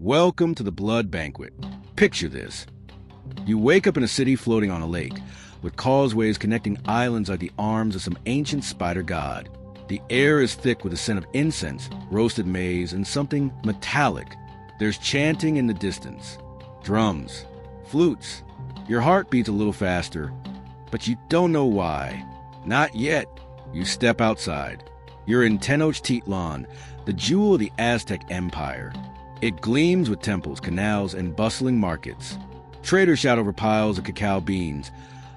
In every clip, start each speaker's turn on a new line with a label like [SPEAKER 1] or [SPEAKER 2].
[SPEAKER 1] Welcome to the Blood Banquet. Picture this. You wake up in a city floating on a lake, with causeways connecting islands like the arms of some ancient spider god. The air is thick with the scent of incense, roasted maize, and something metallic. There's chanting in the distance. Drums. Flutes. Your heart beats a little faster, but you don't know why. Not yet. You step outside. You're in Tenochtitlan, the jewel of the Aztec Empire. It gleams with temples, canals, and bustling markets. Traders shout over piles of cacao beans,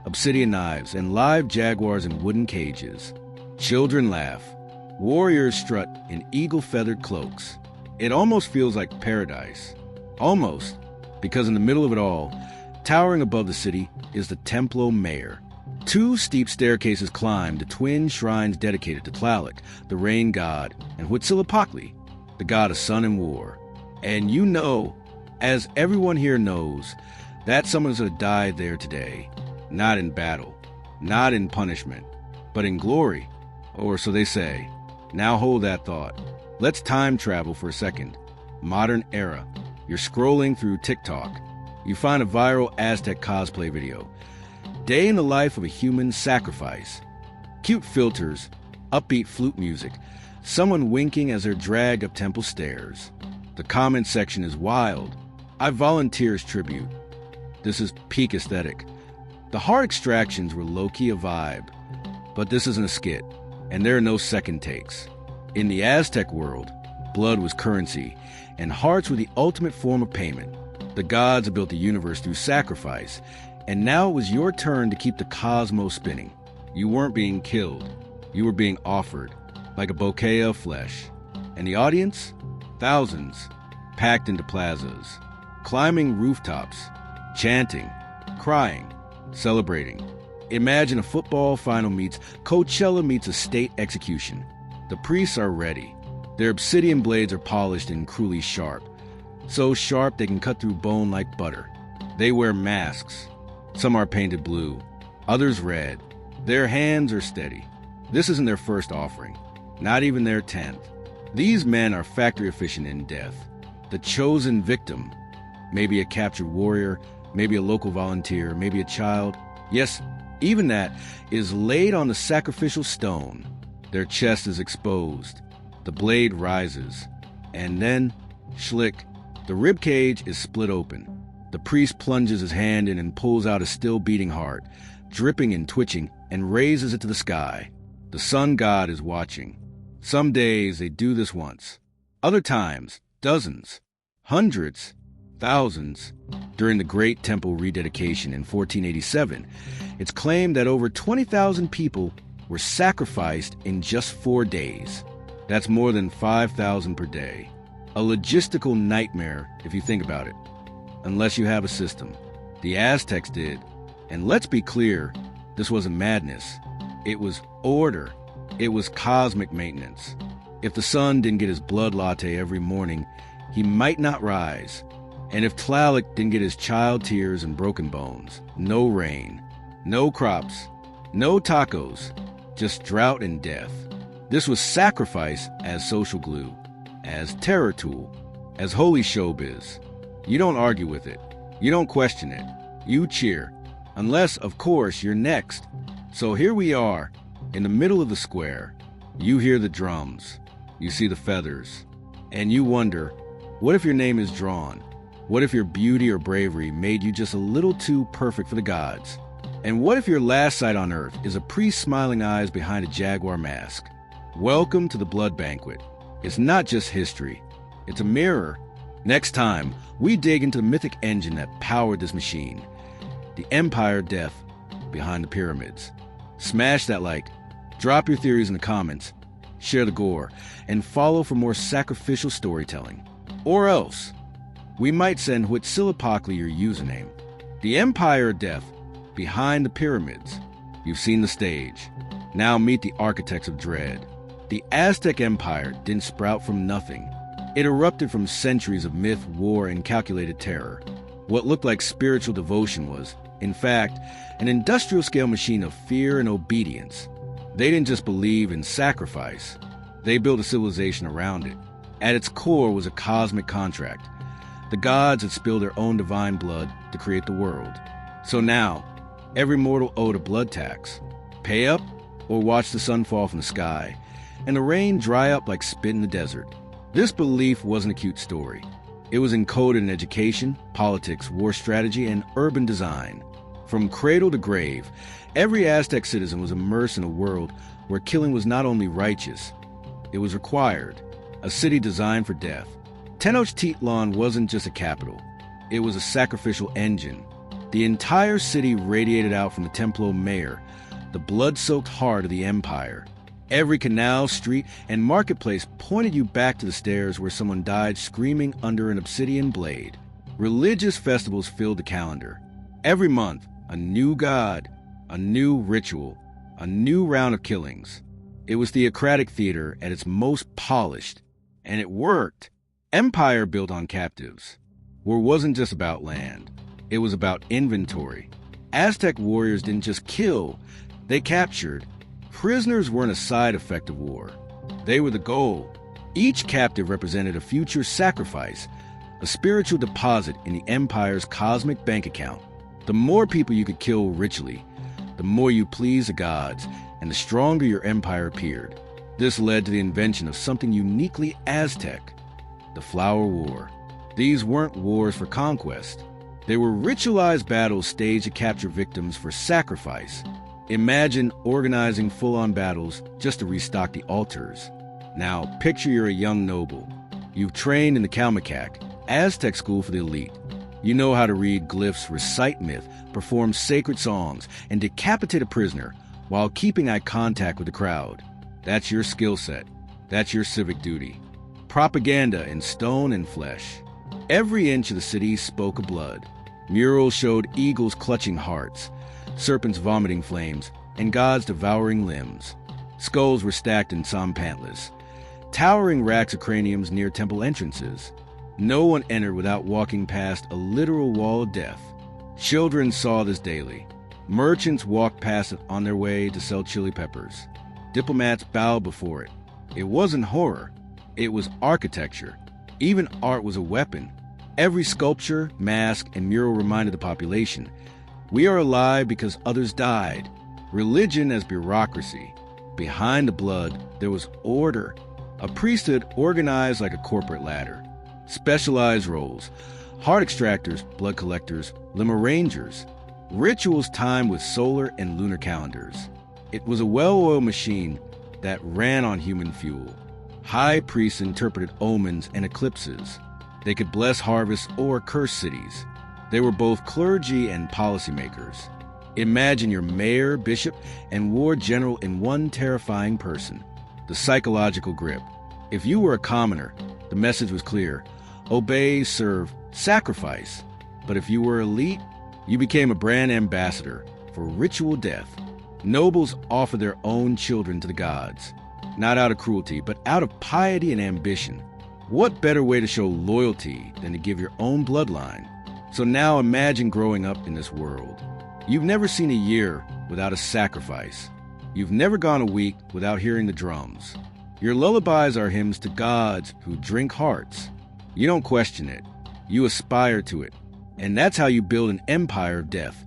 [SPEAKER 1] obsidian knives, and live jaguars in wooden cages. Children laugh. Warriors strut in eagle-feathered cloaks. It almost feels like paradise. Almost, because in the middle of it all, towering above the city, is the Templo Mayor. 2 steep staircases climb to twin shrines dedicated to Tlaloc, the rain god, and Huitzilopochtli, the god of sun and war. And you know, as everyone here knows, that someone's gonna die there today. Not in battle, not in punishment, but in glory. Or so they say. Now hold that thought. Let's time travel for a second. Modern era. You're scrolling through TikTok. You find a viral Aztec cosplay video. Day in the life of a human sacrifice. Cute filters, upbeat flute music, someone winking as they're dragged up temple stairs. The comment section is wild. I volunteer as tribute. This is peak aesthetic. The heart extractions were low-key a vibe, but this isn't a skit, and there are no second takes. In the Aztec world, blood was currency, and hearts were the ultimate form of payment. The gods had built the universe through sacrifice, and now it was your turn to keep the cosmos spinning. You weren't being killed. You were being offered, like a bouquet of flesh. And the audience? Thousands, packed into plazas, climbing rooftops, chanting, crying, celebrating. Imagine a football final meets Coachella meets a state execution. The priests are ready. Their obsidian blades are polished and cruelly sharp, so sharp they can cut through bone like butter. They wear masks. Some are painted blue, others red. Their hands are steady. This isn't their first offering, not even their 10th. These men are factory efficient in death. The chosen victim, maybe a captured warrior, maybe a local volunteer, maybe a child. Yes, even that, is laid on the sacrificial stone. Their chest is exposed. The blade rises. And then, schlick, the rib cage is split open. The priest plunges his hand in and pulls out a still-beating heart, dripping and twitching, and raises it to the sky. The sun god is watching. Some days they do this once. Other times, dozens, hundreds, thousands. During the Great Temple rededication in 1487, it's claimed that over 20,000 people were sacrificed in just 4 days. That's more than 5,000 per day. A logistical nightmare if you think about it. Unless you have a system. The Aztecs did. And let's be clear, this wasn't madness. It was order. It was cosmic maintenance. If the sun didn't get his blood latte every morning, he might not rise. And if Tlaloc didn't get his child tears and broken bones, no rain, no crops, no tacos, just drought and death. This was sacrifice as social glue, as terror tool, as holy showbiz. You don't argue with it. You don't question it. You cheer. Unless, of course, you're next. So here we are, in the middle of the square. You hear the drums. You see the feathers. And you wonder, what if your name is drawn? What if your beauty or bravery made you just a little too perfect for the gods? And what if your last sight on earth is a priest's smiling eyes behind a jaguar mask? Welcome to the Blood Banquet. It's not just history. It's a mirror. Next time, we dig into the mythic engine that powered this machine. The Empire of Death behind the pyramids. Smash that like. Drop your theories in the comments. Share the gore. And follow for more sacrificial storytelling. Or else, we might send Huitzilopochtli your username. The Empire of Death behind the pyramids. You've seen the stage. Now meet the architects of dread. The Aztec Empire didn't sprout from nothing. It erupted from centuries of myth, war, and calculated terror. What looked like spiritual devotion was, in fact, an industrial-scale machine of fear and obedience. They didn't just believe in sacrifice. They built a civilization around it. At its core was a cosmic contract, The gods had spilled their own divine blood to create the world. So now, every mortal owed a blood tax. Pay up or watch the sun fall from the sky, and the rain dry up like spit in the desert. This belief wasn't a cute story. It was encoded in education, politics, war strategy, and urban design. From cradle to grave, every Aztec citizen was immersed in a world where killing was not only righteous, it was required, a city designed for death. Tenochtitlan wasn't just a capital. It was a sacrificial engine. The entire city radiated out from the Templo Mayor, the blood-soaked heart of the empire. Every canal, street, and marketplace pointed you back to the stairs where someone died screaming under an obsidian blade. Religious festivals filled the calendar. Every month, a new god, a new ritual, a new round of killings. It was theocratic theater at its most polished, and it worked. Empire built on captives. War wasn't just about land. It was about inventory. Aztec warriors didn't just kill, they captured. Prisoners weren't a side effect of war. They were the goal. Each captive represented a future sacrifice, a spiritual deposit in the empire's cosmic bank account. The more people you could kill ritually, the more you pleased the gods, and the stronger your empire appeared. This led to the invention of something uniquely Aztec, the Flower War. These weren't wars for conquest. They were ritualized battles staged to capture victims for sacrifice. Imagine organizing full-on battles just to restock the altars. Now, picture you're a young noble. You've trained in the Kalmakak, Aztec school for the elite. You know how to read glyphs, recite myth, perform sacred songs, and decapitate a prisoner while keeping eye contact with the crowd. That's your skill set. That's your civic duty. Propaganda in stone and flesh. Every inch of the city spoke of blood. Murals showed eagles clutching hearts, serpents vomiting flames, and gods devouring limbs. Skulls were stacked in sampantlas, towering racks of craniums near temple entrances. No one entered without walking past a literal wall of death. Children saw this daily. Merchants walked past it on their way to sell chili peppers. Diplomats bowed before it. It wasn't horror. It was architecture. Even art was a weapon. Every sculpture, mask, and mural reminded the population, we are alive because others died. Religion as bureaucracy. Behind the blood, there was order. A priesthood organized like a corporate ladder. Specialized roles. Heart extractors, blood collectors, lima rangers. Rituals timed with solar and lunar calendars. It was a well-oiled machine that ran on human fuel. High priests interpreted omens and eclipses. They could bless harvests or curse cities. They were both clergy and policymakers. Imagine your mayor, bishop, and war general in one terrifying person. The psychological grip. If you were a commoner, the message was clear. Obey, serve, sacrifice. But if you were elite, you became a brand ambassador for ritual death. Nobles offered their own children to the gods, not out of cruelty, but out of piety and ambition. What better way to show loyalty than to give your own bloodline? So now imagine growing up in this world. You've never seen a year without a sacrifice. You've never gone a week without hearing the drums. Your lullabies are hymns to gods who drink hearts. You don't question it. You aspire to it. And that's how you build an empire of death.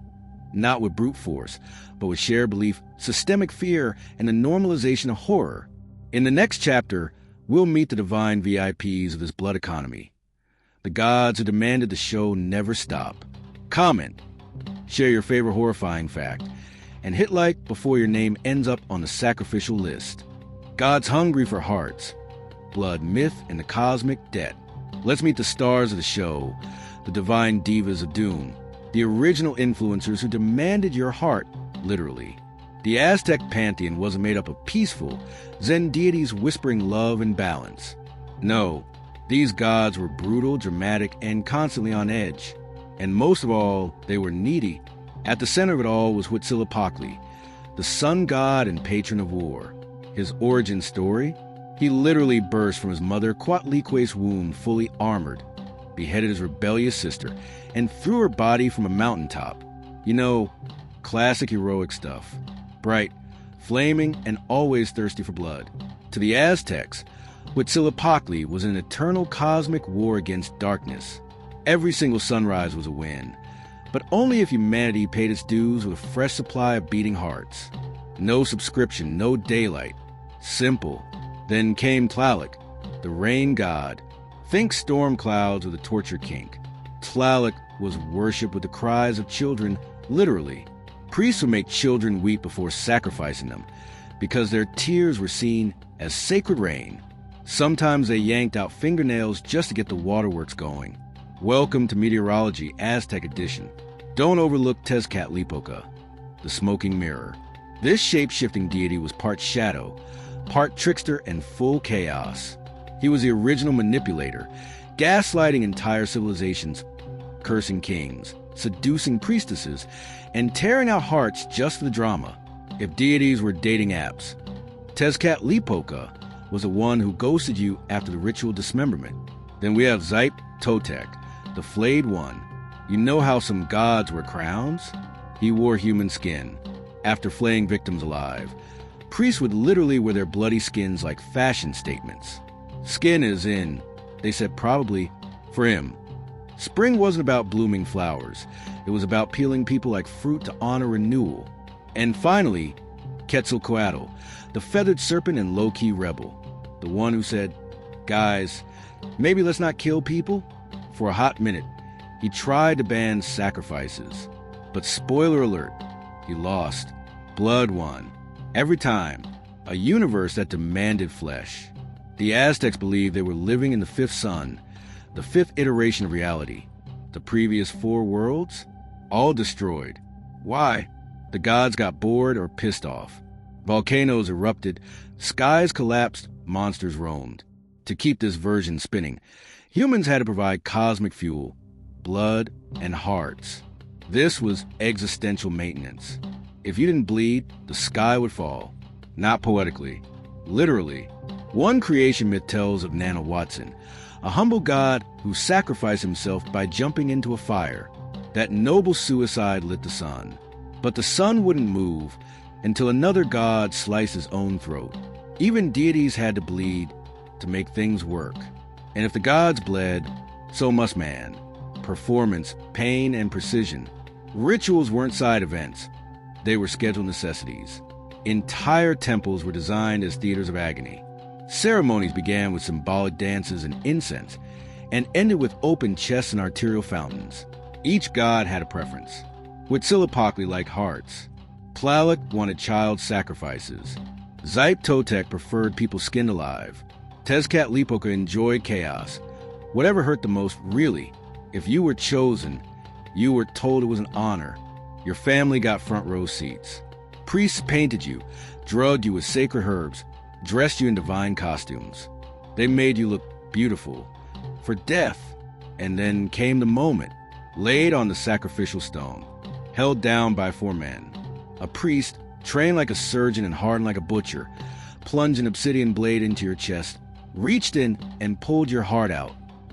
[SPEAKER 1] Not with brute force, but with shared belief, systemic fear, and the normalization of horror. In the next chapter, we'll meet the divine VIPs of this blood economy. The gods who demanded the show never stop. Comment, share your favorite horrifying fact, and hit like before your name ends up on the sacrificial list. God's hungry for hearts, blood, myth, and the cosmic debt. Let's meet the stars of the show, the divine divas of doom, the original influencers who demanded your heart, literally. The Aztec pantheon wasn't made up of peaceful, Zen deities whispering love and balance. No, these gods were brutal, dramatic, and constantly on edge. And most of all, they were needy. At the center of it all was Huitzilopochtli, the sun god and patron of war. His origin story? He literally burst from his mother Coatlique's womb fully armored, beheaded his rebellious sister, and threw her body from a mountaintop. You know, classic heroic stuff. Bright, flaming, and always thirsty for blood. To the Aztecs, Huitzilopochtli was an eternal cosmic war against darkness. Every single sunrise was a win, but only if humanity paid its dues with a fresh supply of beating hearts. No subscription, no daylight. Simple. Then came Tlaloc, the rain god. Think storm clouds with a torture kink. Tlaloc was worshipped with the cries of children, literally. Priests would make children weep before sacrificing them, because their tears were seen as sacred rain. Sometimes they yanked out fingernails just to get the waterworks going. Welcome to Meteorology, Aztec edition. Don't overlook Tezcatlipoca, the smoking mirror. This shape-shifting deity was part shadow, part trickster, and full chaos. He was the original manipulator, gaslighting entire civilizations, cursing kings, seducing priestesses, and tearing out hearts just for the drama. If deities were dating apps, Tezcatlipoca was the one who ghosted you after the ritual dismemberment. Then we have Totec, the flayed one. You know how some gods wear crowns? He wore human skin. After flaying victims alive, priests would literally wear their bloody skins like fashion statements. Skin is in, they said probably, for him. Spring wasn't about blooming flowers. It was about peeling people like fruit to honor renewal. And finally, Quetzalcoatl, the feathered serpent and low-key rebel. The one who said, guys, maybe let's not kill people? For a hot minute, he tried to ban sacrifices. But spoiler alert, he lost. Blood won. Every time, a universe that demanded flesh. The Aztecs believed they were living in the fifth sun, the fifth iteration of reality. The previous 4 worlds, all destroyed. Why? The gods got bored or pissed off. Volcanoes erupted, skies collapsed, monsters roamed. To keep this version spinning, humans had to provide cosmic fuel, blood, and hearts. This was existential maintenance. If you didn't bleed, the sky would fall. Not poetically, literally. One creation myth tells of Nana Watson, a humble god who sacrificed himself by jumping into a fire. That noble suicide lit the sun. But the sun wouldn't move until another god sliced his own throat. Even deities had to bleed to make things work. And if the gods bled, so must man. Performance, pain, and precision. Rituals weren't side events. They were scheduled necessities. Entire temples were designed as theaters of agony. Ceremonies began with symbolic dances and incense, and ended with open chests and arterial fountains. Each god had a preference. Huitzilopochtli liked hearts. Tlaloc wanted child sacrifices. Totec preferred people skinned alive. Tezcatlipoca enjoyed chaos. Whatever hurt the most, really. If you were chosen, you were told it was an honor. Your family got front row seats. Priests painted you, drugged you with sacred herbs, dressed you in divine costumes. They made you look beautiful for death. And then came the moment, laid on the sacrificial stone, held down by 4 men. A priest, trained like a surgeon and hardened like a butcher, plunged an obsidian blade into your chest, reached in and pulled your heart out,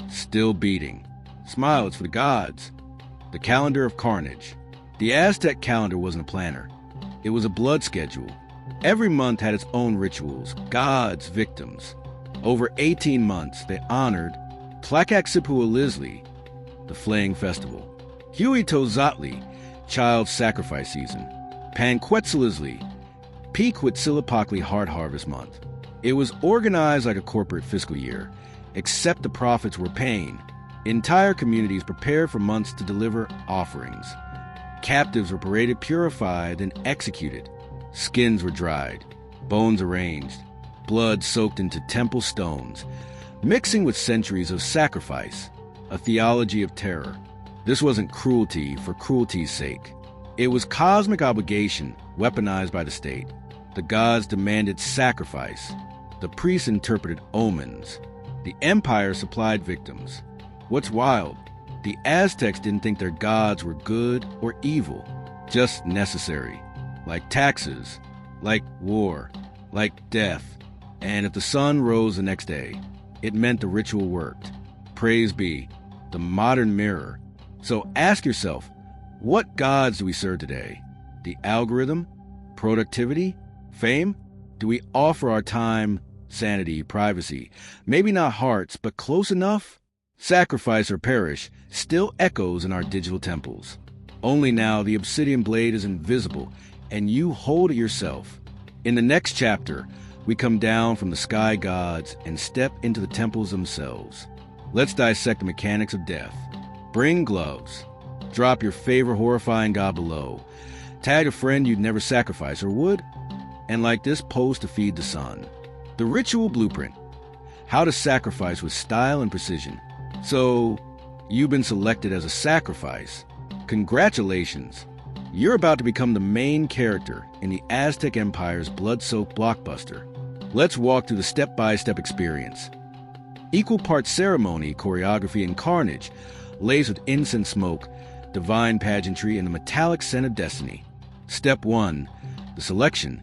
[SPEAKER 1] still beating. Smile, it's for the gods. The calendar of carnage. The Aztec calendar wasn't a planner. It was a blood schedule. Every month had its own rituals, gods, victims. Over 18 months, they honored Tlacaxipualizli, the flaying festival; Huitozatli, child sacrifice season; Panquetzalizli, peak Huitzilopochtli hard harvest month. It was organized like a corporate fiscal year, except the profits were pain. Entire communities prepared for months to deliver offerings. Captives were paraded purified, then executed. Skins were dried, bones arranged, blood soaked into temple stones, mixing with centuries of sacrifice, a theology of terror. This wasn't cruelty for cruelty's sake. It was cosmic obligation weaponized by the state. The gods demanded sacrifice. The priests interpreted omens. The empire supplied victims. What's wild? The Aztecs didn't think their gods were good or evil, just necessary. Like taxes, like war, like death. And if the sun rose the next day, it meant the ritual worked. Praise be, the modern mirror. So ask yourself, what gods do we serve today? The algorithm? Productivity? Fame? Do we offer our time, sanity, privacy? Maybe not hearts, but close enough? Sacrifice or perish still echoes in our digital temples. Only now the obsidian blade is invisible, and you hold it yourself. In the next chapter, we come down from the sky gods and step into the temples themselves. Let's dissect the mechanics of death. Bring gloves. Drop your favorite horrifying god below. Tag a friend you'd never sacrifice or would. And like this post to feed the sun. The ritual blueprint. How to sacrifice with style and precision. So, you've been selected as a sacrifice. Congratulations. You're about to become the main character in the Aztec Empire's blood-soaked blockbuster. Let's walk through the step-by-step experience. Equal parts ceremony, choreography, and carnage, laced with incense smoke, divine pageantry, and the metallic scent of destiny. Step 1. The selection,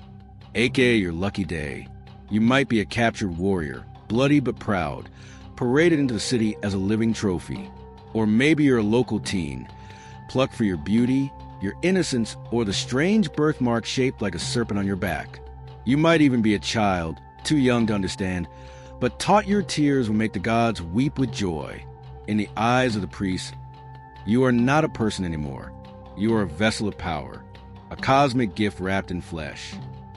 [SPEAKER 1] aka your lucky day. You might be a captured warrior, bloody but proud, paraded into the city as a living trophy. Or maybe you're a local teen, plucked for your beauty, your innocence, or the strange birthmark shaped like a serpent on your back. You might even be a child, too young to understand, but taught your tears will make the gods weep with joy. In the eyes of the priests, you are not a person anymore. You are a vessel of power, a cosmic gift wrapped in flesh.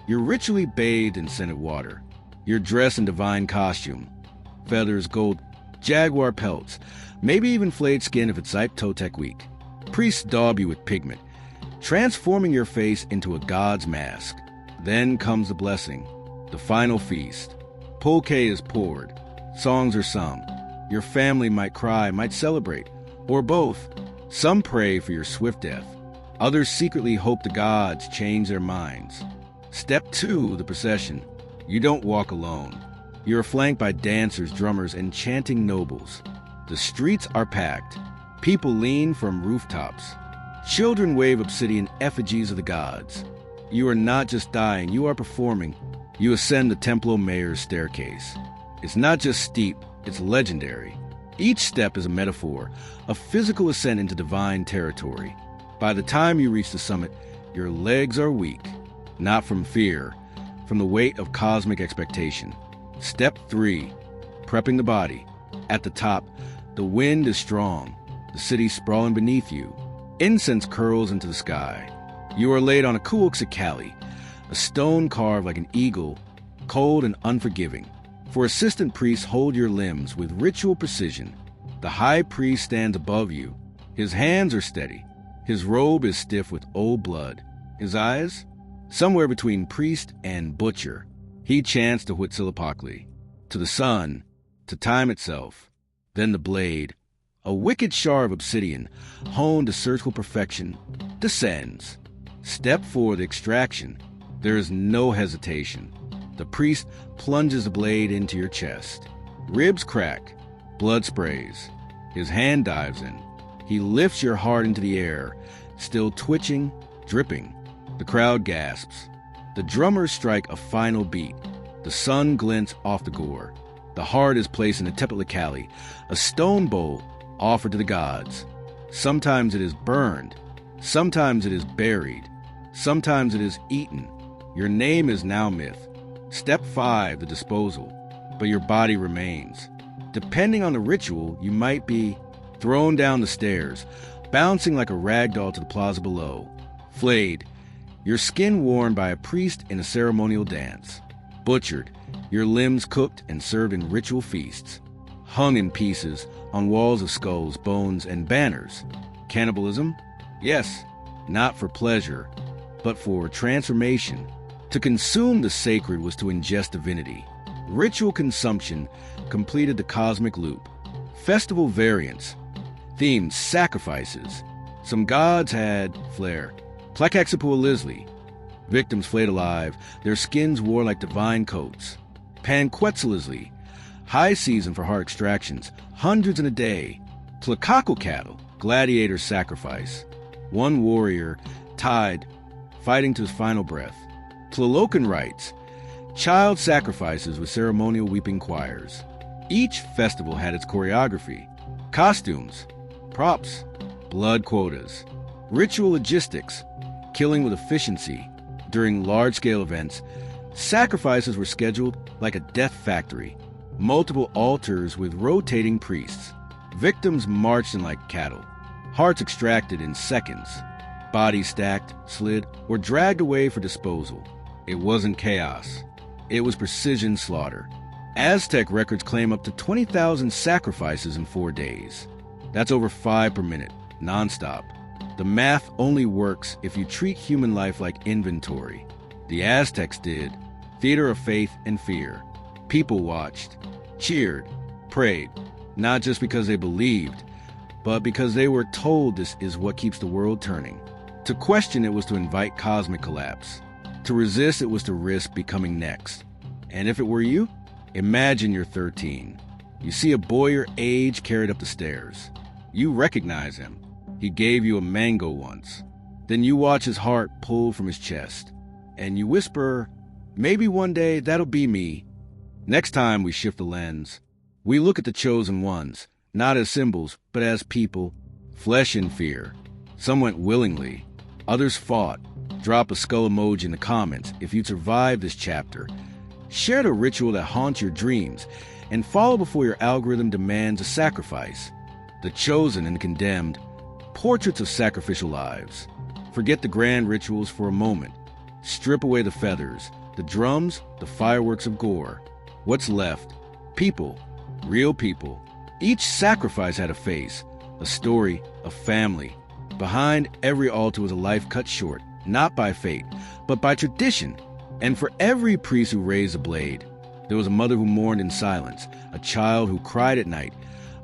[SPEAKER 1] You're ritually bathed in scented water. You're dressed in divine costume, feathers, gold, jaguar pelts, maybe even flayed skin if it's Zype Totec week. Priests daub you with pigment, transforming your face into a god's mask. Then comes the blessing, the final feast. Pulque is poured, songs are sung. Your family might cry, might celebrate, or both. Some pray for your swift death. Others secretly hope the gods change their minds. Step 2, the procession. You don't walk alone. You're flanked by dancers, drummers, and chanting nobles. The streets are packed. People lean from rooftops. Children wave obsidian effigies of the gods. You are not just dying, you are performing. You ascend the Templo Mayor's staircase. It's not just steep, it's legendary. Each step is a metaphor, a physical ascent into divine territory. By the time you reach the summit, your legs are weak. Not from fear, from the weight of cosmic expectation. Step 3, prepping the body. At the top, the wind is strong, the city sprawling beneath you. Incense curls into the sky. You are laid on a kuoxicali, a stone carved like an eagle, cold and unforgiving. For assistant priests hold your limbs with ritual precision. The high priest stands above you. His hands are steady. His robe is stiff with old blood. His eyes? Somewhere between priest and butcher. He chants to Huitzilopochtli, to the sun, to time itself. Then the blade, a wicked shard of obsidian, honed to surgical perfection, descends. Step 4, the extraction. There is no hesitation. The priest plunges the blade into your chest. Ribs crack. Blood sprays. His hand dives in. He lifts your heart into the air, still twitching, dripping. The crowd gasps. The drummers strike a final beat. The sun glints off the gore. The heart is placed in a tepetlikali, a stone bowl offered to the gods. Sometimes it is burned. Sometimes it is buried. Sometimes it is eaten. Your name is now myth. Step 5, the disposal. But your body remains. Depending on the ritual, you might be thrown down the stairs, bouncing like a rag doll to the plaza below. Flayed, your skin worn by a priest in a ceremonial dance. Butchered, your limbs cooked and served in ritual feasts. Hung in pieces on walls of skulls, bones, and banners. Cannibalism? Yes, not for pleasure, but for transformation. To consume the sacred was to ingest divinity. Ritual consumption completed the cosmic loop. Festival variants. Themed sacrifices. Some gods had flair. Tlakaxapualisli. Victims flayed alive, their skins wore like divine coats. Panquetzalisli. High season for heart extractions, hundreds in a day. Tlacacocatl. Gladiator sacrifice. One warrior, tied, fighting to his final breath. Tlalocan rites. Child sacrifices with ceremonial weeping choirs. Each festival had its choreography. Costumes. Props. Blood quotas. Ritual logistics. Killing with efficiency. During large-scale events, sacrifices were scheduled like a death factory. Multiple altars with rotating priests. Victims marched in like cattle, hearts extracted in seconds, bodies stacked, slid, or dragged away for disposal. It wasn't chaos. It was precision slaughter. Aztec records claim up to 20,000 sacrifices in 4 days. That's over 5 per minute, nonstop. The math only works if you treat human life like inventory. The Aztecs did. Theater of faith and fear. People watched, cheered, prayed, not just because they believed, but because they were told this is what keeps the world turning. To question it was to invite cosmic collapse. To resist it was to risk becoming next. And if it were you, imagine you're 13. You see a boy your age carried up the stairs. You recognize him. He gave you a mango once. Then you watch his heart pulled from his chest. And you whisper, maybe one day that'll be me. Next time we shift the lens, we look at the chosen ones, not as symbols, but as people, flesh and fear. Some went willingly, others fought. Drop a skull emoji in the comments if you survived this chapter. Share the ritual that haunts your dreams, and follow before your algorithm demands a sacrifice. The chosen and condemned, portraits of sacrificial lives. Forget the grand rituals for a moment. Strip away the feathers, the drums, the fireworks of gore. What's left? People. Real people. Each sacrifice had a face, a story, a family. Behind every altar was a life cut short, not by fate, but by tradition. And for every priest who raised a blade, there was a mother who mourned in silence, a child who cried at night,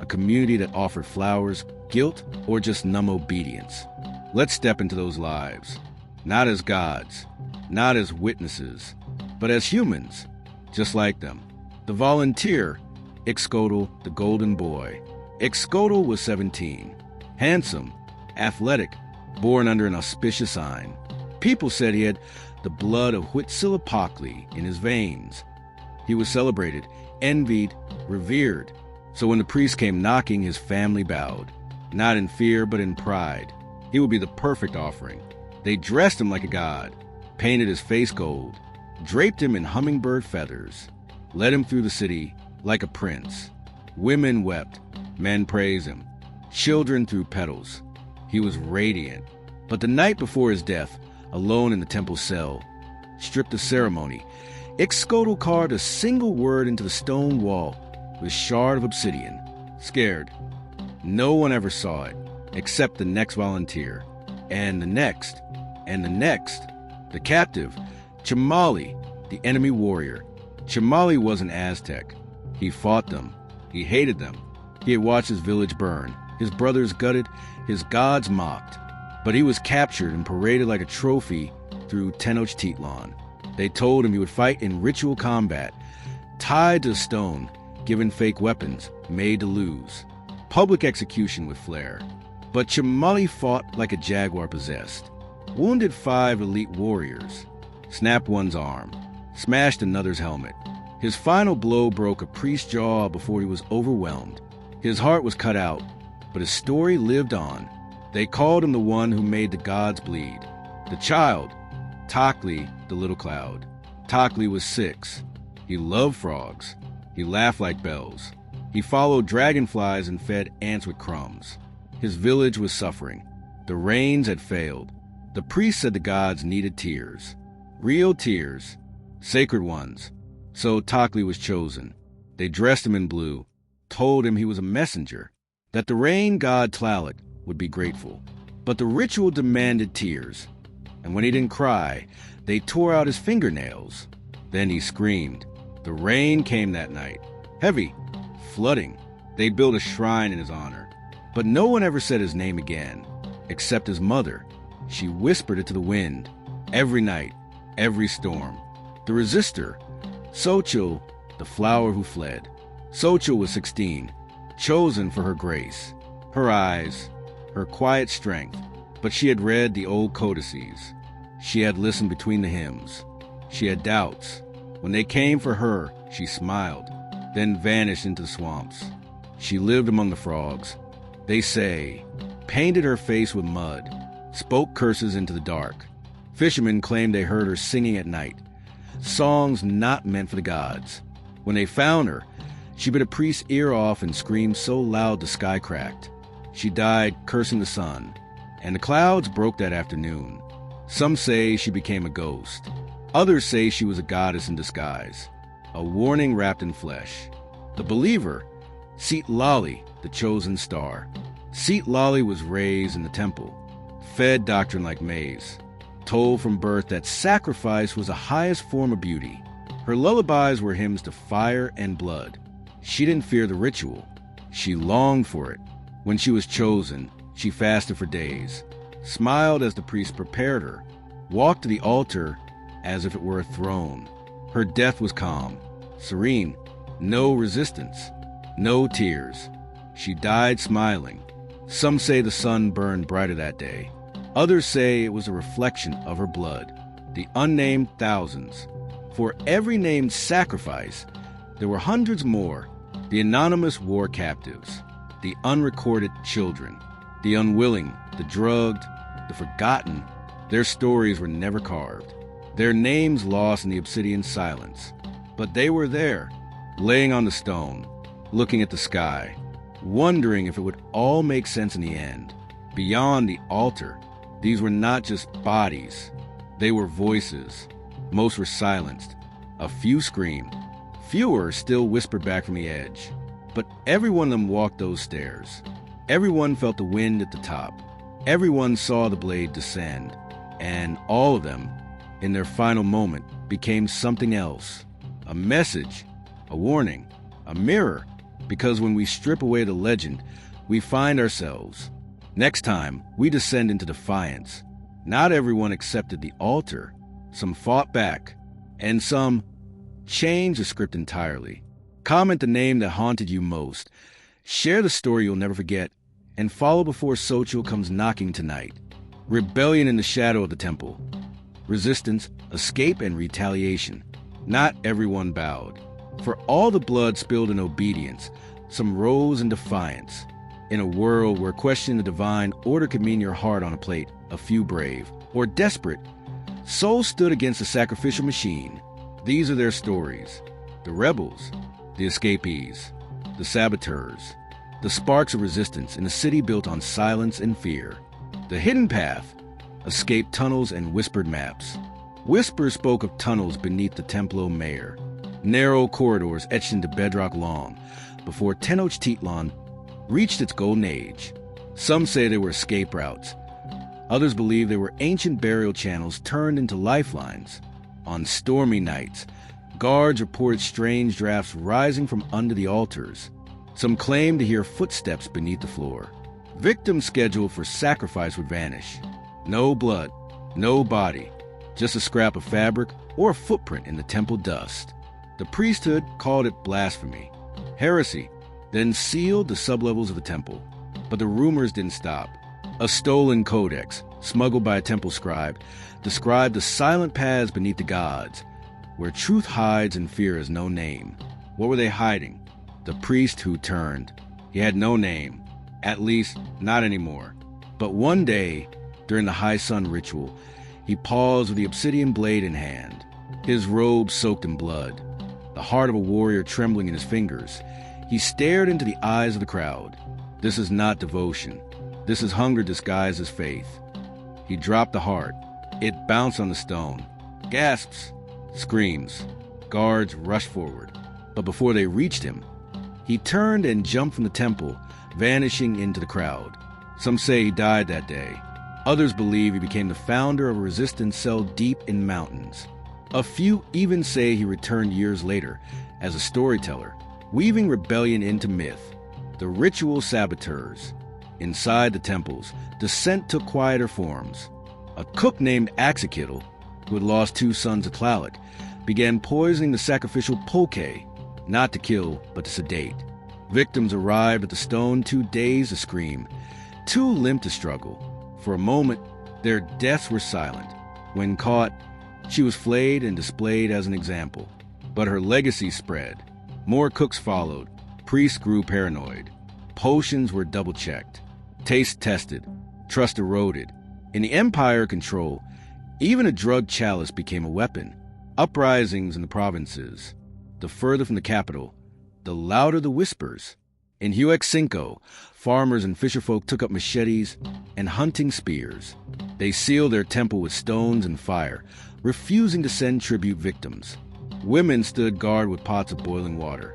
[SPEAKER 1] a community that offered flowers, guilt, or just numb obedience. Let's step into those lives, not as gods, not as witnesses, but as humans, just like them. The volunteer, Ixcotl, the golden boy. Ixcotl was 17, handsome, athletic, born under an auspicious sign. People said he had the blood of Huitzilopochtli in his veins. He was celebrated, envied, revered. So when the priest came knocking, his family bowed, not in fear but in pride. He would be the perfect offering. They dressed him like a god, painted his face gold, draped him in hummingbird feathers, led him through the city like a prince. Women wept, men praised him, children threw petals. He was radiant. But the night before his death, alone in the temple cell, stripped of ceremony, Ixcotl carved a single word into the stone wall with a shard of obsidian. Scared. No one ever saw it, except the next volunteer, and the next, and the next. The captive, Chamali, the enemy warrior. Chamali was an Aztec. He fought them. He hated them. He had watched his village burn, his brothers gutted, his gods mocked. But he was captured and paraded like a trophy through Tenochtitlan. They told him he would fight in ritual combat, tied to a stone, given fake weapons, made to lose. Public execution with flair. But Chamali fought like a jaguar possessed. Wounded 5 elite warriors. Snapped one's arm. Smashed another's helmet. His final blow broke a priest's jaw before he was overwhelmed. His heart was cut out, but his story lived on. They called him the one who made the gods bleed. The child, Tocli, the little cloud. Tocli was 6. He loved frogs. He laughed like bells. He followed dragonflies and fed ants with crumbs. His village was suffering. The rains had failed. The priest said the gods needed tears. Real tears. Sacred ones. So Tocli was chosen. They dressed him in blue, told him he was a messenger, that the rain god Tlaloc would be grateful. But the ritual demanded tears. And when he didn't cry, they tore out his fingernails. Then he screamed. The rain came that night. Heavy. Flooding. They built a shrine in his honor. But no one ever said his name again, except his mother. She whispered it to the wind. Every night. Every storm. The resistor. Xochitl, the flower who fled. Xochitl was 16, chosen for her grace, her eyes, her quiet strength. But she had read the old codices. She had listened between the hymns. She had doubts. When they came for her, she smiled, then vanished into the swamps. She lived among the frogs. They say, painted her face with mud, spoke curses into the dark. Fishermen claimed they heard her singing at night, songs not meant for the gods. When they found her, She bit a priest's ear off and screamed so loud the sky cracked. She died cursing the sun, and the clouds broke that afternoon. Some say she became a ghost. Others say she was a goddess in disguise, a warning wrapped in flesh. The believer, Seat Lali, the chosen star. Seat Lali was raised in the temple, fed doctrine like maize, told from birth that sacrifice was the highest form of beauty. Her lullabies were hymns to fire and blood. She didn't fear the ritual. She longed for it. When she was chosen, she fasted for days, smiled as the priest prepared her, walked to the altar as if it were a throne. Her death was calm, serene, no resistance, no tears. She died smiling. Some say the sun burned brighter that day. Others say it was a reflection of her blood, the unnamed thousands. For every named sacrifice, there were hundreds more, the anonymous war captives, the unrecorded children, the unwilling, the drugged, the forgotten. Their stories were never carved, their names lost in the obsidian silence. But they were there, laying on the stone, looking at the sky, wondering if it would all make sense in the end. Beyond the altar, these were not just bodies. They were voices. Most were silenced. A few screamed. Fewer still whispered back from the edge. But every one of them walked those stairs. Everyone felt the wind at the top. Everyone saw the blade descend. And all of them, in their final moment, became something else. A message, a warning, a mirror. Because when we strip away the legend, we find ourselves. Next time, we descend into defiance. Not everyone accepted the altar. Some fought back, and some changed the script entirely. Comment the name that haunted you most. Share the story you'll never forget, and follow before Xochitl comes knocking tonight. Rebellion in the shadow of the temple. Resistance, escape, and retaliation. Not everyone bowed. For all the blood spilled in obedience, some rose in defiance. In a world where questioning the divine order could mean your heart on a plate, a few brave, or desperate, souls stood against the sacrificial machine. These are their stories. The rebels, the escapees, the saboteurs, the sparks of resistance in a city built on silence and fear. The hidden path, escaped tunnels and whispered maps. Whispers spoke of tunnels beneath the Templo Mayor, narrow corridors etched into bedrock long before Tenochtitlan reached its golden age. Some say they were escape routes. Others believe they were ancient burial channels turned into lifelines. On stormy nights, guards reported strange drafts rising from under the altars. Some claimed to hear footsteps beneath the floor. Victims scheduled for sacrifice would vanish. No blood, no body, just a scrap of fabric or a footprint in the temple dust. The priesthood called it blasphemy, heresy, then sealed the sublevels of the temple. But the rumors didn't stop. A stolen codex, smuggled by a temple scribe, described the silent paths beneath the gods, where truth hides and fear has no name. What were they hiding? The priest who turned. He had no name, at least not anymore. But one day, during the high sun ritual, he paused with the obsidian blade in hand, his robe soaked in blood, the heart of a warrior trembling in his fingers. He stared into the eyes of the crowd. This is not devotion. This is hunger disguised as faith. He dropped the heart. It bounced on the stone. Gasps, screams. Guards rushed forward. But before they reached him, he turned and jumped from the temple, vanishing into the crowd. Some say he died that day. Others believe he became the founder of a resistance cell deep in mountains. A few even say he returned years later as a storyteller, weaving rebellion into myth. The ritual saboteurs. Inside the temples, dissent took quieter forms. A cook named Axikitl, who had lost 2 sons of Tlaloc, began poisoning the sacrificial poke, not to kill, but to sedate. Victims arrived at the stone too dazed to scream, too limp to struggle. For a moment, their deaths were silent. When caught, she was flayed and displayed as an example. But her legacy spread. More cooks followed. Priests grew paranoid. Potions were double-checked. Taste tested. Trust eroded. In the empire control, even a drug chalice became a weapon. Uprisings in the provinces. The further from the capital, the louder the whispers. In Huexcinco, farmers and fisherfolk took up machetes and hunting spears. They sealed their temple with stones and fire, refusing to send tribute victims. Women stood guard with pots of boiling water.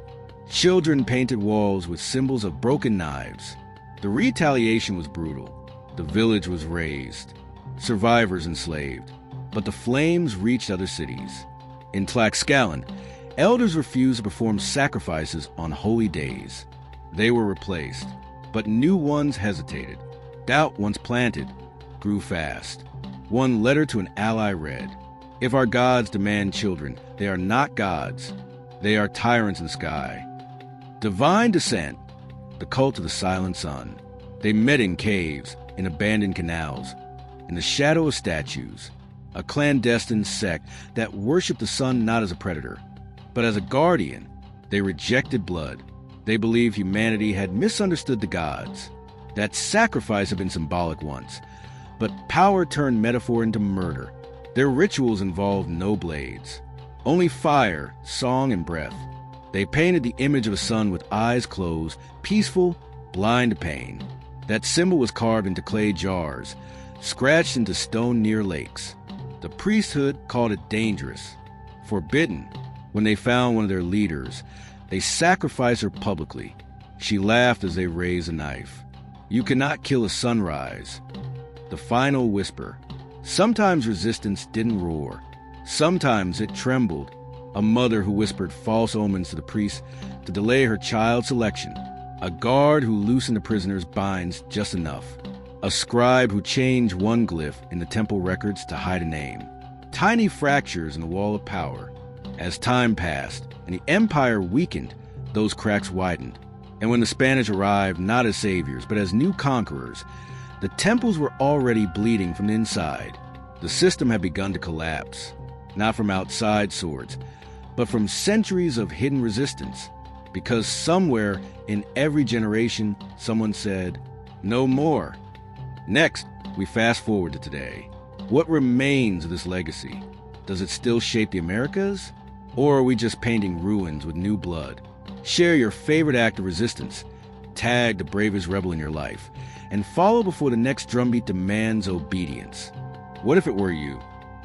[SPEAKER 1] Children painted walls with symbols of broken knives. The retaliation was brutal. The village was razed. Survivors enslaved. But the flames reached other cities. In Tlaxcalan, elders refused to perform sacrifices on holy days. They were replaced, but new ones hesitated. Doubt, once planted, grew fast. One letter to an ally read, "If our gods demand children, they are not gods. They are tyrants in the sky." Divine descent, the cult of the silent sun. They met in caves, in abandoned canals, in the shadow of statues, a clandestine sect that worshipped the sun not as a predator, but as a guardian. They rejected blood. They believed humanity had misunderstood the gods, that sacrifice had been symbolic once, but power turned metaphor into murder. Their rituals involved no blades, only fire, song, and breath. They painted the image of a sun with eyes closed, peaceful, blind to pain. That symbol was carved into clay jars, scratched into stone near lakes. The priesthood called it dangerous, forbidden. When they found one of their leaders, they sacrificed her publicly. She laughed as they raised a knife. You cannot kill a sunrise. The final whisper. Sometimes resistance didn't roar. Sometimes it trembled. A mother who whispered false omens to the priest to delay her child's selection. A guard who loosened the prisoner's binds just enough. A scribe who changed one glyph in the temple records to hide a name. Tiny fractures in the wall of power. As time passed and the empire weakened, those cracks widened. And when the Spanish arrived, not as saviors, but as new conquerors, the temples were already bleeding from the inside. The system had begun to collapse, not from outside swords, but from centuries of hidden resistance. Because somewhere in every generation, someone said, "No more." Next, we fast forward to today. What remains of this legacy? Does it still shape the Americas? Or are we just painting ruins with new blood? Share your favorite act of resistance, tag the bravest rebel in your life, and follow before the next drumbeat demands obedience. What if it were you?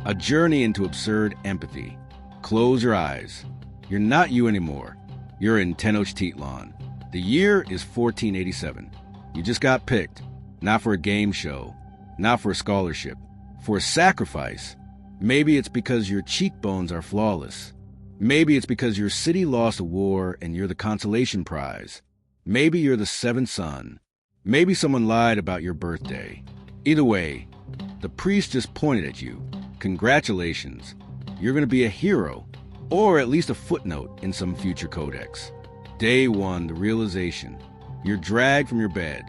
[SPEAKER 1] A journey into absurd empathy. Close your eyes. You're not you anymore. You're in Tenochtitlan. The year is 1487. You just got picked, not for a game show, not for a scholarship, for a sacrifice. Maybe it's because your cheekbones are flawless. Maybe it's because your city lost a war and you're the consolation prize. Maybe you're the seventh son. Maybe someone lied about your birthday. Either way, the priest just pointed at you. Congratulations. You're going to be a hero, or at least a footnote in some future codex. Day one, the realization. You're dragged from your bed,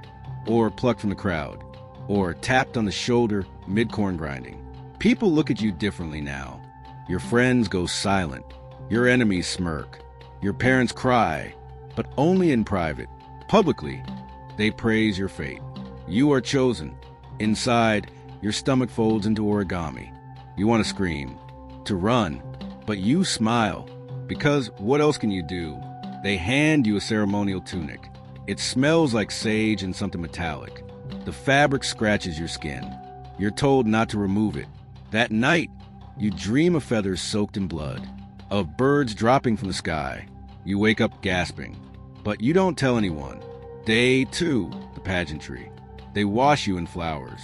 [SPEAKER 1] or plucked from the crowd, or tapped on the shoulder mid-corn grinding. People look at you differently now. Your friends go silent. Your enemies smirk. Your parents cry, but only in private. Publicly, they praise your fate. You are chosen. Inside, your stomach folds into origami. You want to scream, to run, but you smile. Because what else can you do? They hand you a ceremonial tunic. It smells like sage and something metallic. The fabric scratches your skin. You're told not to remove it. That night, you dream of feathers soaked in blood, of birds dropping from the sky. You wake up gasping, but you don't tell anyone. Day two, the pageantry. They wash you in flowers.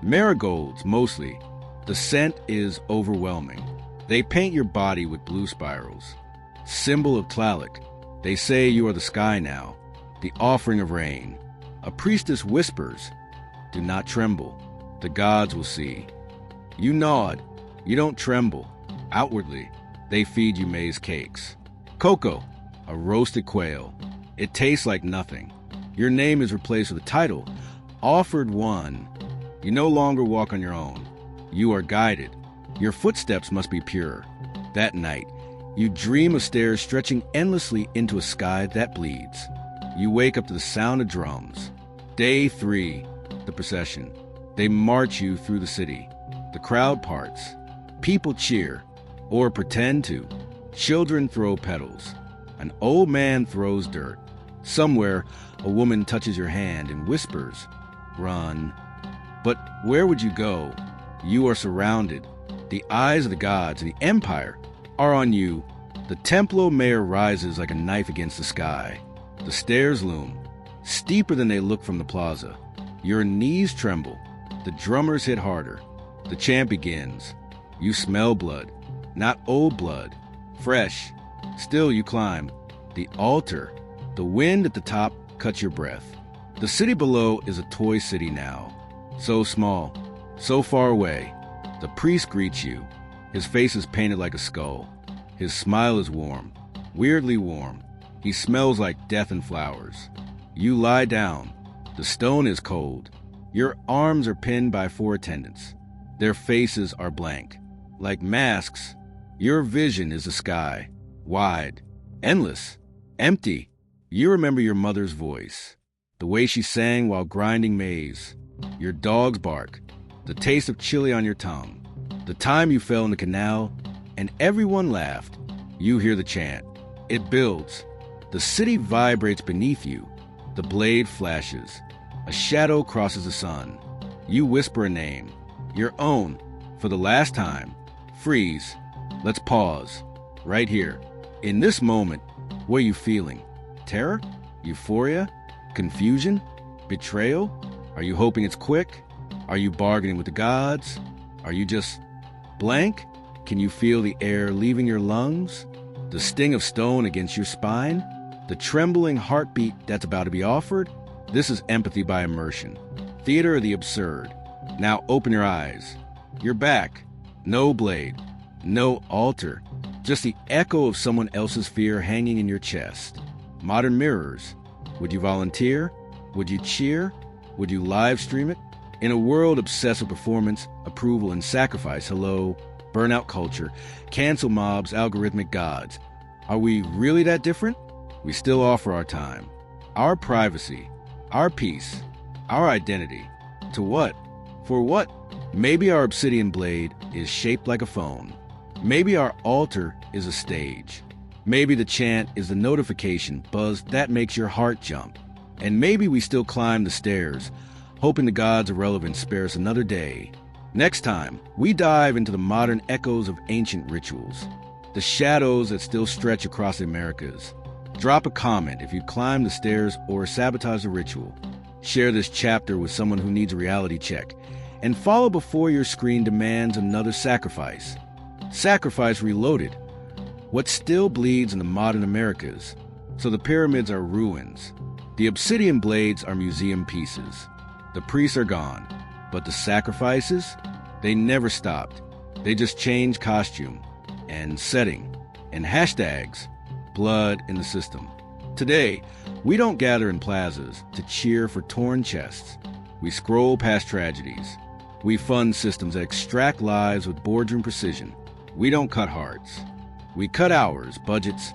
[SPEAKER 1] Marigolds, mostly. The scent is overwhelming. They paint your body with blue spirals. Symbol of Tlaloc. They say you are the sky now, the offering of rain. A priestess whispers, "Do not tremble. The gods will see." You nod. You don't tremble. Outwardly, they feed you maize cakes. Cocoa, a roasted quail. It tastes like nothing. Your name is replaced with a title, offered one. You no longer walk on your own. You are guided. Your footsteps must be pure. That night, you dream of stairs stretching endlessly into a sky that bleeds. You wake up to the sound of drums. Day three, the procession. They march you through the city. The crowd parts. People cheer, or pretend to. Children throw petals. A An old man throws dirt. Somewhere, a woman touches your hand and whispers, "Run." But where would you go? You are surrounded. The eyes of the gods and the empire are on you. The Templo Mayor rises like a knife against the sky. The stairs loom, steeper than they look from the plaza. Your knees tremble. The drummers hit harder. The chant begins. You smell blood, not old blood, fresh. Still you climb. The altar. The wind at the top cuts your breath. The city below is a toy city now. So small, so far away. The priest greets you. His face is painted like a skull. His smile is warm, weirdly warm. He smells like death and flowers. You lie down. The stone is cold. Your arms are pinned by 4 attendants. Their faces are blank. Like masks, your vision is the sky. Wide, endless, empty. You remember your mother's voice, the way she sang while grinding maize, your dog's bark, the taste of chili on your tongue, the time you fell in the canal and everyone laughed. You hear the chant. It builds. The city vibrates beneath you. The blade flashes. A shadow crosses the sun. You whisper a name, your own, for the last time. Freeze. Let's pause. Right here. In this moment, what are you feeling? Terror? Euphoria? Confusion? Betrayal? Are you hoping it's quick? Are you bargaining with the gods? Are you just blank? Can you feel the air leaving your lungs? The sting of stone against your spine? The trembling heartbeat that's about to be offered? This is empathy by immersion. Theater of the absurd. Now open your eyes. You're back. No blade. No altar. Just the echo of someone else's fear hanging in your chest. Modern mirrors. Would you volunteer? Would you cheer? Would you live stream it? In a world obsessed with performance, approval, and sacrifice, hello, burnout culture, cancel mobs, algorithmic gods. Are we really that different? We still offer our time, our privacy, our peace, our identity. To what? For what? Maybe our obsidian blade is shaped like a phone. Maybe our altar is a stage. Maybe the chant is the notification buzz that makes your heart jump. And maybe we still climb the stairs, hoping the gods' irrelevance spare us another day. Next time, we dive into the modern echoes of ancient rituals, the shadows that still stretch across the Americas. Drop a comment if you climb the stairs or sabotage the ritual. Share this chapter with someone who needs a reality check. And follow before your screen demands another sacrifice. Sacrifice Reloaded. What still bleeds in the modern Americas? So the pyramids are ruins. The obsidian blades are museum pieces. The priests are gone. But the sacrifices? They never stopped. They just changed costume and setting and hashtags. Blood in the system. Today, we don't gather in plazas to cheer for torn chests. We scroll past tragedies. We fund systems that extract lives with boardroom precision. We don't cut hearts. We cut hours, budgets,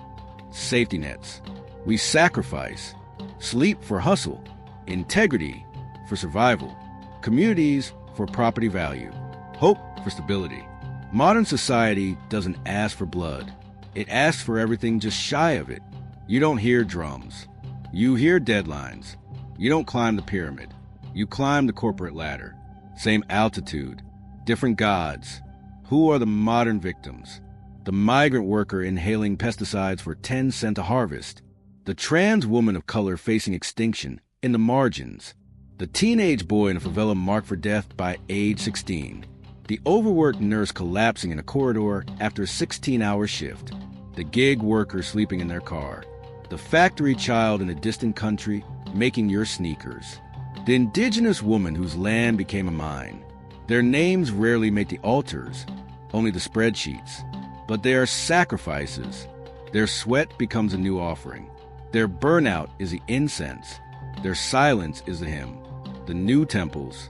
[SPEAKER 1] safety nets. We sacrifice. Sleep for hustle. Integrity for survival. Communities for property value. Hope for stability. Modern society doesn't ask for blood. It asks for everything just shy of it. You don't hear drums. You hear deadlines. You don't climb the pyramid. You climb the corporate ladder. Same altitude. Different gods. Who are the modern victims? The migrant worker inhaling pesticides for 10 cents a harvest. The trans woman of color facing extinction in the margins. The teenage boy in a favela marked for death by age 16. The overworked nurse collapsing in a corridor after a 16-hour shift. The gig worker sleeping in their car. The factory child in a distant country making your sneakers. The indigenous woman whose land became a mine. Their names rarely make the altars, only the spreadsheets. But they are sacrifices. Their sweat becomes a new offering. Their burnout is the incense. Their silence is the hymn. The new temples.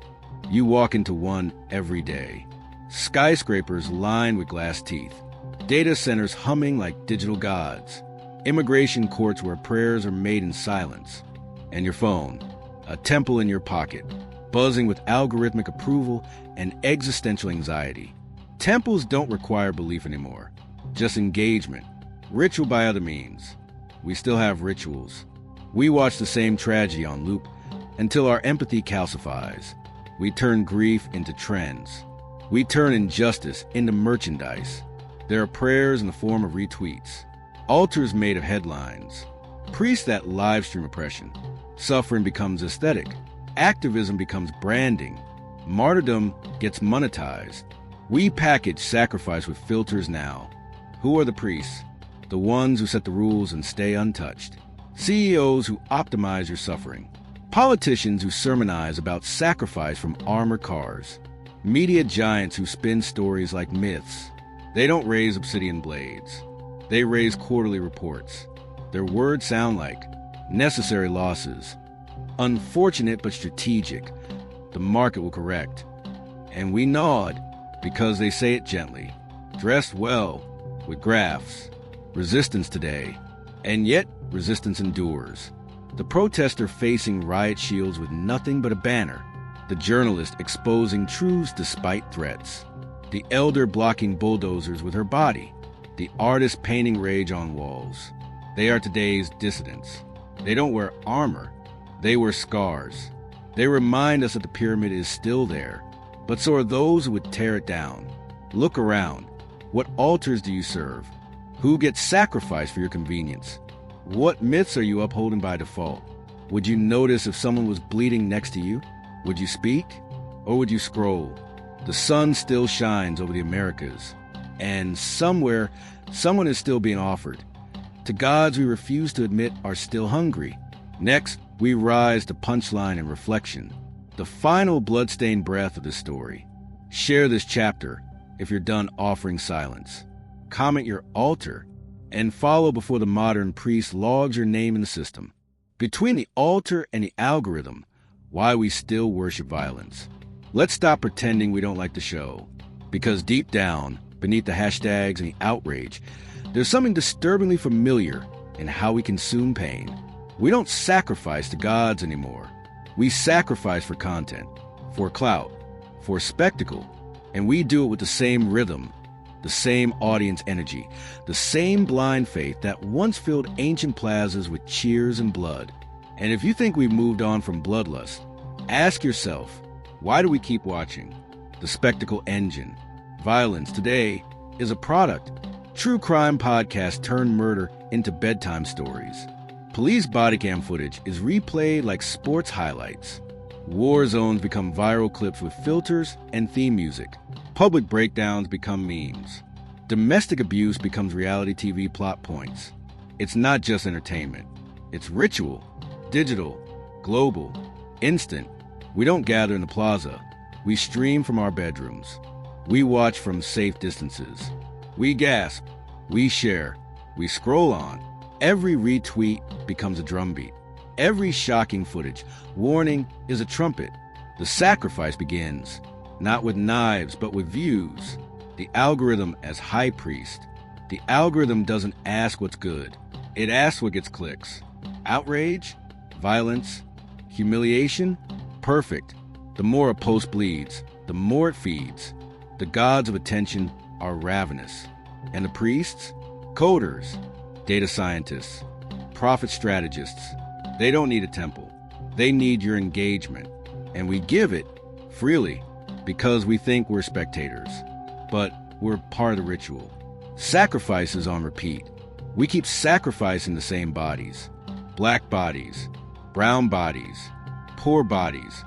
[SPEAKER 1] You walk into one every day. Skyscrapers lined with glass teeth. Data centers humming like digital gods. Immigration courts where prayers are made in silence. And your phone, a temple in your pocket, buzzing with algorithmic approval and existential anxiety. Temples don't require belief anymore, just engagement, ritual by other means. We still have rituals. We watch the same tragedy on loop until our empathy calcifies. We turn grief into trends. We turn injustice into merchandise. There are prayers in the form of retweets, altars made of headlines, priests that live stream oppression. Suffering becomes aesthetic. Activism becomes branding. Martyrdom gets monetized. We package sacrifice with filters now. Who are the priests? The ones who set the rules and stay untouched. CEOs who optimize your suffering. Politicians who sermonize about sacrifice from armored cars. Media giants who spin stories like myths. They don't raise obsidian blades. They raise quarterly reports. Their words sound like necessary losses. Unfortunate but strategic. The market will correct. And we nod because they say it gently. Dressed well, with graphs. Resistance today. And yet, resistance endures. The protester facing riot shields with nothing but a banner. The journalist exposing truths despite threats. The elder blocking bulldozers with her body. The artist painting rage on walls. They are today's dissidents. They don't wear armor. They wear scars. They remind us that the pyramid is still there, but so are those who would tear it down. Look around. What altars do you serve? Who gets sacrificed for your convenience? What myths are you upholding by default? Would you notice if someone was bleeding next to you? Would you speak? Or would you scroll? The sun still shines over the Americas, and somewhere, someone is still being offered. To gods we refuse to admit are still hungry. Next, we rise to punchline and reflection, the final bloodstained breath of the story. Share this chapter if you're done offering silence. Comment your altar, and follow before the modern priest logs your name in the system. Between the altar and the algorithm, why we still worship violence. Let's stop pretending we don't like the show, because deep down, beneath the hashtags and the outrage, there's something disturbingly familiar in how we consume pain. We don't sacrifice to gods anymore. We sacrifice for content, for clout, for spectacle, and we do it with the same rhythm, the same audience energy, the same blind faith that once filled ancient plazas with cheers and blood. And if you think we've moved on from bloodlust, ask yourself, why do we keep watching? The spectacle engine. Violence today is a product. True crime podcasts turn murder into bedtime stories. Police body cam footage is replayed like sports highlights. War zones become viral clips with filters and theme music. Public breakdowns become memes. Domestic abuse becomes reality TV plot points. It's not just entertainment. It's ritual, digital, global, instant. We don't gather in the plaza. We stream from our bedrooms. We watch from safe distances. We gasp. We share. We scroll on. Every retweet becomes a drumbeat. Every shocking footage, warning, is a trumpet. The sacrifice begins, not with knives, but with views. The algorithm as high priest. The algorithm doesn't ask what's good. It asks what gets clicks. Outrage, violence, humiliation, perfect. The more a post bleeds, the more it feeds. The gods of attention are ravenous. And the priests? Coders, data scientists, profit strategists. They don't need a temple. They need your engagement. And we give it freely because we think we're spectators. But we're part of the ritual. Sacrifice is on repeat. We keep sacrificing the same bodies. Black bodies, brown bodies, poor bodies,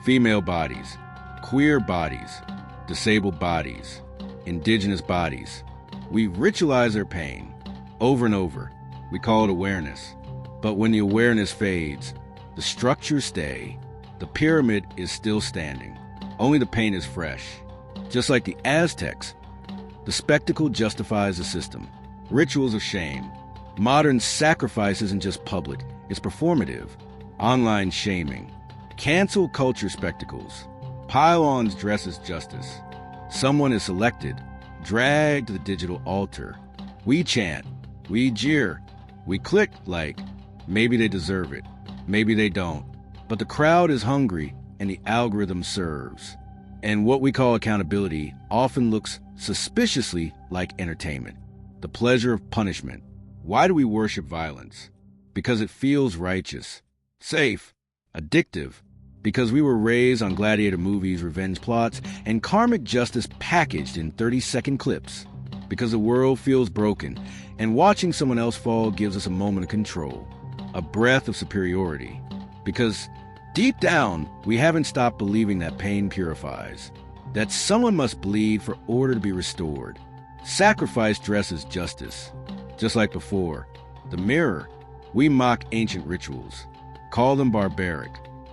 [SPEAKER 1] female bodies, queer bodies, disabled bodies, indigenous bodies. We ritualize their pain over and over. We call it awareness. But when the awareness fades, the structures stay. The pyramid is still standing. Only the pain is fresh. Just like the Aztecs, the spectacle justifies the system. Rituals of shame. Modern sacrifice isn't just public, it's performative. Online shaming. Cancel culture spectacles. Pile-ons dress as justice. Someone is selected, dragged to the digital altar. We chant, we jeer, we click like, maybe they deserve it, maybe they don't. But the crowd is hungry and the algorithm serves. And what we call accountability often looks suspiciously like entertainment. The pleasure of punishment. Why do we worship violence? Because it feels righteous, safe, addictive, because we were raised on gladiator movies, revenge plots, and karmic justice packaged in 30-second clips. Because the world feels broken, and watching someone else fall gives us a moment of control, a breath of superiority. Because deep down, we haven't stopped believing that pain purifies, that someone must bleed for order to be restored. Sacrifice dresses justice. Just like before, the mirror, we mock ancient rituals, call them barbaric,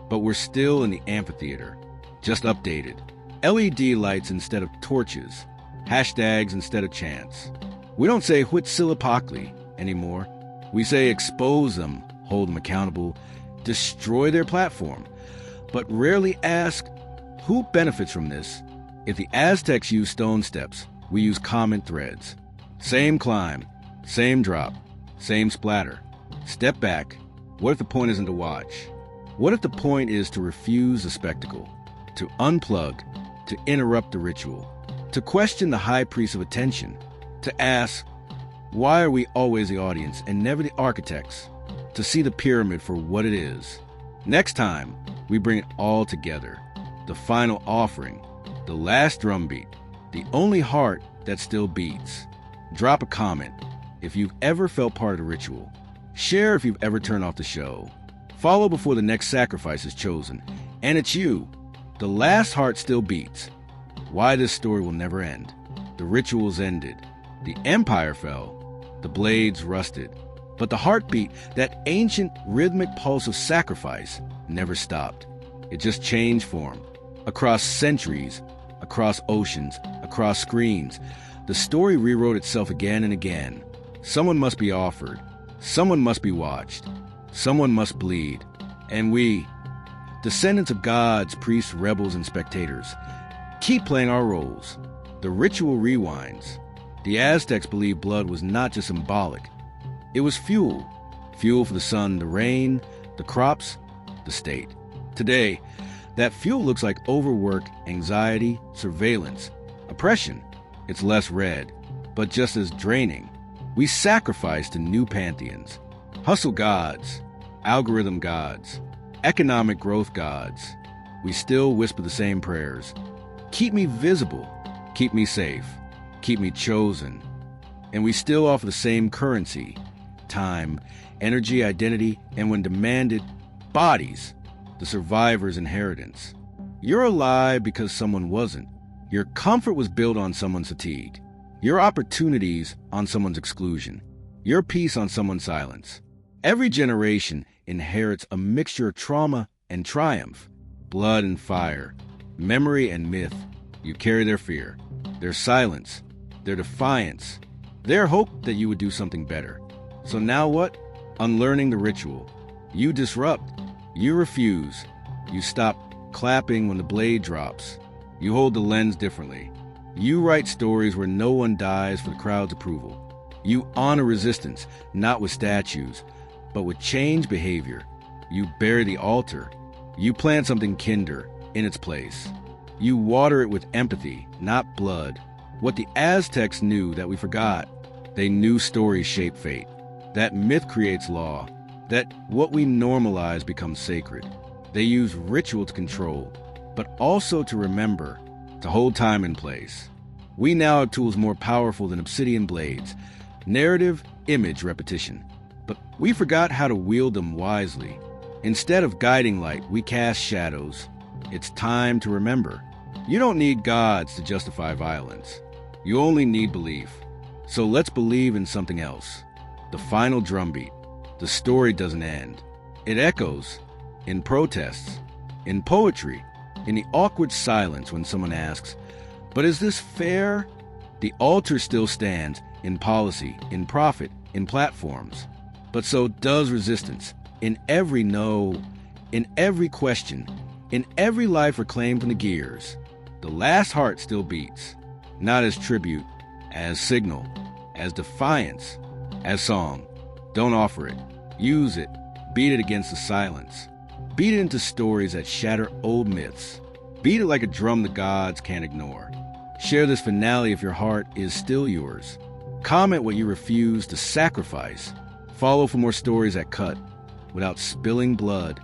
[SPEAKER 1] but we're still in the amphitheater, just updated. LED lights instead of torches, hashtags instead of chants. We don't say Huitzilopochtli anymore. We say expose them, hold them accountable, destroy their platform, but rarely ask who benefits from this. If the Aztecs used stone steps, we use common threads. Same climb, same drop, same splatter. Step back. What if the point isn't to watch? What if the point is to refuse the spectacle, to unplug, to interrupt the ritual, to question the high priest of attention, to ask, why are we always the audience and never the architects, to see the pyramid for what it is? Next time, we bring it all together, the final offering, the last drumbeat, the only heart that still beats. Drop a comment if you've ever felt part of the ritual. Share if you've ever turned off the show. Follow before the next sacrifice is chosen. And it's you. The last heart still beats. Why this story will never end. The rituals ended. The empire fell. The blades rusted. But the heartbeat, that ancient rhythmic pulse of sacrifice, never stopped. It just changed form. Across centuries, across oceans, across screens, the story rewrote itself again and again. Someone must be offered. Someone must be watched. Someone must bleed. And we, descendants of gods, priests, rebels, and spectators, keep playing our roles. The ritual rewinds. The Aztecs believed blood was not just symbolic. It was fuel. Fuel for the sun, the rain, the crops, the state. Today, that fuel looks like overwork, anxiety, surveillance, oppression. It's less red, but just as draining. We sacrifice to new pantheons. Hustle gods, algorithm gods, economic growth gods. We still whisper the same prayers. Keep me visible, keep me safe, keep me chosen. And we still offer the same currency, time, energy, identity, and when demanded, bodies, the survivor's inheritance. You're alive because someone wasn't. Your comfort was built on someone's fatigue. Your opportunities on someone's exclusion. Your peace on someone's silence. Every generation inherits a mixture of trauma and triumph, blood and fire, memory and myth. You carry their fear, their silence, their defiance, their hope that you would do something better. So now what? Unlearning the ritual. You disrupt. You refuse. You stop clapping when the blade drops. You hold the lens differently. You write stories where no one dies for the crowd's approval. You honor resistance, not with statues, but with changed behavior. You bury the altar. You plant something kinder in its place. You water it with empathy, not blood. What the Aztecs knew that we forgot. They knew stories shape fate. That myth creates law. That what we normalize becomes sacred. They use ritual to control, but also to remember, to hold time and place. We now have tools more powerful than obsidian blades. Narrative, image, repetition. But we forgot how to wield them wisely. Instead of guiding light, we cast shadows. It's time to remember. You don't need gods to justify violence. You only need belief. So let's believe in something else. The final drumbeat. The story doesn't end. It echoes in protests, in poetry, in the awkward silence when someone asks, but is this fair? The altar still stands in policy, in profit, in platforms. But so does resistance. In every no, in every question, in every life reclaimed from the gears, the last heart still beats, not as tribute, as signal, as defiance, as song. Don't offer it. Use it. Beat it against the silence. Beat it into stories that shatter old myths. Beat it like a drum the gods can't ignore. Share this finale if your heart is still yours. Comment what you refuse to sacrifice. Follow for more stories at Cut Without Spilling Blood.